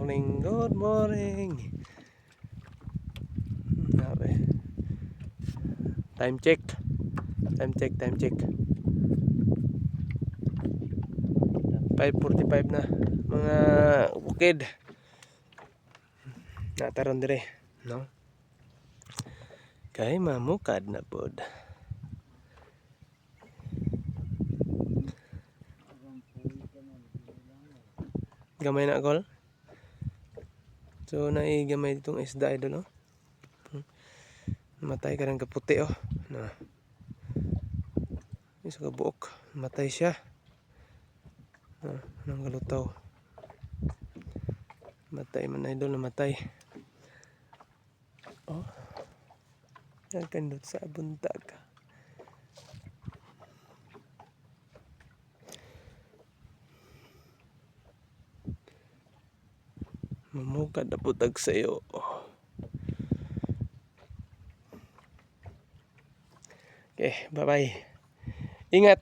morning, good morning. Time check. Time check, time check. 5:45 na. Mga bukid. Nataron dire, no? Kay mamukad na pod. Gamay na gol. So gamay ditong isda idol, oh. Matay ka ng kaputi, oh. Na. Isa ka buok, matay siya. Nang galutaw. Matay man idol, namatay. Oh. Nagkandot sa buntag. Mamukad na putag sa iyo. Okay, bye-bye. Ingat.